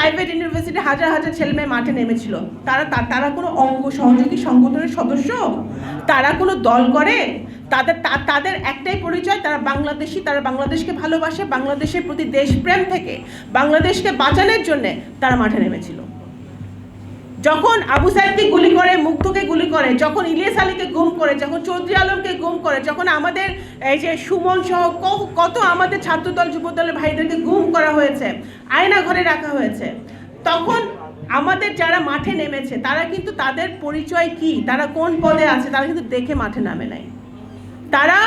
Private university হাজার হাজার ছেলে মেয়ে মাঠে নেমেছিল, তারা কোনো অঙ্গ সহযোগী সংগঠনের সদস্য, তারা কোনো দল করে? তাদের একটাই পরিচয়, তারা বাংলাদেশি, তারা বাংলাদেশকে ভালোবাসে, বাংলাদেশের প্রতি দেশপ্রেম থেকে বাংলাদেশকে বাঁচানোর জন্যে তারা মাঠে নেমেছিল। যখন আবু সাইদকে গুলি করে, মুগ্ধকে গুলি করে, যখন ইলিয়াস আলীকে গুম করে, যখন চৌধুরী আলমকে গুম করে, যখন আমাদের এই যে সুমন সহ কত আমাদের ছাত্রদল যুবদলের ভাইদেরকে গুম করা হয়েছে, আয়না ঘরে রাখা হয়েছে, তখন আমাদের যারা মাঠে নেমেছে তারা কিন্তু তাদের পরিচয় কি, তারা কোন পদে আছে, তারা কিন্তু দেখে মাঠে নামে নাই। তারা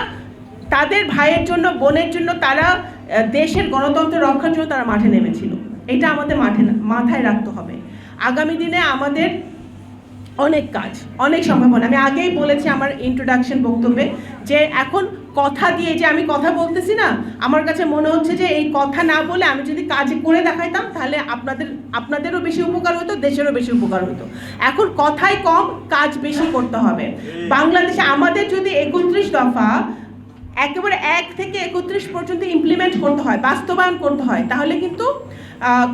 তাদের ভাইয়ের জন্য, বোনের জন্য, তারা দেশের গণতন্ত্র রক্ষার জন্য তারা মাঠে নেমেছিল। এটা আমাদের মাথায় রাখতে হবে। আগামী দিনে আমাদের অনেক কাজ, অনেক সম্ভাবনা। আমি আগেই বলেছি আমার ইন্ট্রোডাকশন বক্তব্যে যে এখন কথা দিয়ে যে আমি কথা বলতেছি না, আমার কাছে মনে হচ্ছে যে এই কথা না বলে আমি যদি কাজে করে দেখাইতাম তাহলে আপনাদেরও বেশি উপকার হতো, দেশেরও বেশি উপকার হতো। এখন কথাই কম, কাজ বেশি করতে হবে। বাংলাদেশে আমাদের যদি 31 দফা একেবারে 1 থেকে 31 পর্যন্ত ইমপ্লিমেন্ট করতে হয়, বাস্তবায়ন করতে হয়, তাহলে কিন্তু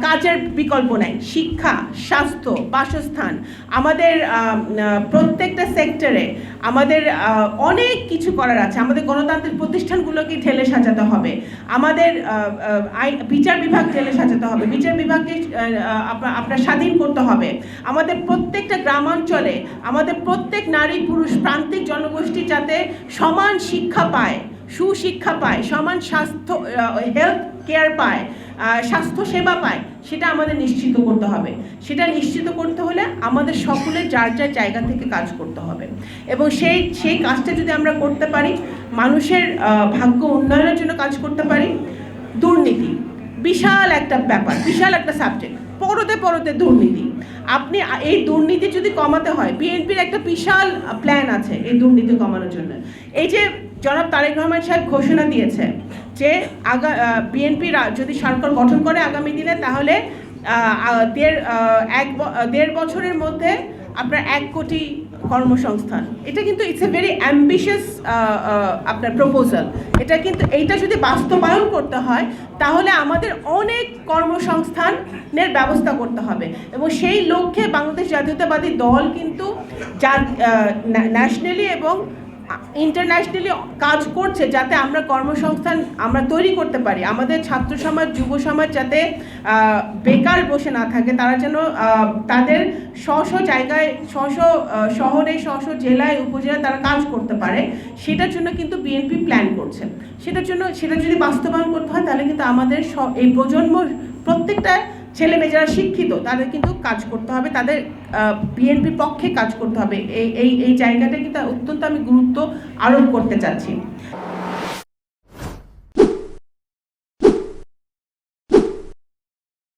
কাজের বিকল্প নাই। শিক্ষা, স্বাস্থ্য, বাসস্থান, আমাদের প্রত্যেকটা সেক্টরে আমাদের অনেক কিছু করার আছে। আমাদের গণতান্ত্রিক প্রতিষ্ঠানগুলোকে ঢেলে সাজাতে হবে, আমাদের বিচার বিভাগ ঢেলে সাজাতে হবে, বিচার বিভাগকে আপনার স্বাধীন করতে হবে। আমাদের প্রত্যেকটা গ্রামাঞ্চলে আমাদের প্রত্যেক নারী পুরুষ প্রান্তিক জনগোষ্ঠী যাতে সমান শিক্ষা পায়, সুশিক্ষা পায়, সমান স্বাস্থ্য হেলথ কেয়ার পায়, স্বাস্থ্য সেবা পায়, সেটা আমাদের নিশ্চিত করতে হবে। সেটা নিশ্চিত করতে হলে আমাদের সকলের যার যার জায়গা থেকে কাজ করতে হবে। এবং সেই কাজটা যদি আমরা করতে পারি, মানুষের ভাগ্য উন্নয়নের জন্য কাজ করতে পারি। দুর্নীতি বিশাল একটা ব্যাপার, বিশাল একটা সাবজেক্ট, পরতে দুর্নীতি। আপনি এই দুর্নীতি যদি কমাতে হয়, বিএনপির একটা বিশাল প্ল্যান আছে এই দুর্নীতি কমানোর জন্য। এই যে জনাব তারেক রহমান সাহেব ঘোষণা দিয়েছে যে বিএনপি যদি সরকার গঠন করে আগামী দিনে, তাহলে 1.5 বছরের মধ্যে আপনার 1 কোটি কর্মসংস্থান। এটা কিন্তু ইটস এ ভেরি অ্যাম্বিশিয়াস আপনার প্রপোজাল। এইটা যদি বাস্তবায়ন করতে হয় তাহলে আমাদের অনেক কর্মসংস্থানের ব্যবস্থা করতে হবে। এবং সেই লক্ষ্যে বাংলাদেশ জাতীয়তাবাদী দল কিন্তু ন্যাশনালি এবং ইন্টারন্যাশনালি কাজ করছে যাতে আমরা কর্মসংস্থান আমরা তৈরি করতে পারি। আমাদের ছাত্র সমাজ, যুব সমাজ যাতে বেকার বসে না থাকে, তারা যেন তাদের স্ব জায়গায়, শহরে, জেলায়, উপজেলায় তারা কাজ করতে পারে, সেটার জন্য কিন্তু বিএনপি প্ল্যান করছে। সেটা যদি বাস্তবায়ন করতে হয় তাহলে কিন্তু আমাদের এই প্রজন্ম প্রত্যেকটা ছেলে মেয়ে যারা শিক্ষিত তাদের কিন্তু কাজ করতে হবে, তাদের বিএনপির পক্ষে কাজ করতে হবে। এই জায়গাটা কিন্তু অত্যন্ত আমি গুরুত্ব আরোপ করতে চাচ্ছি।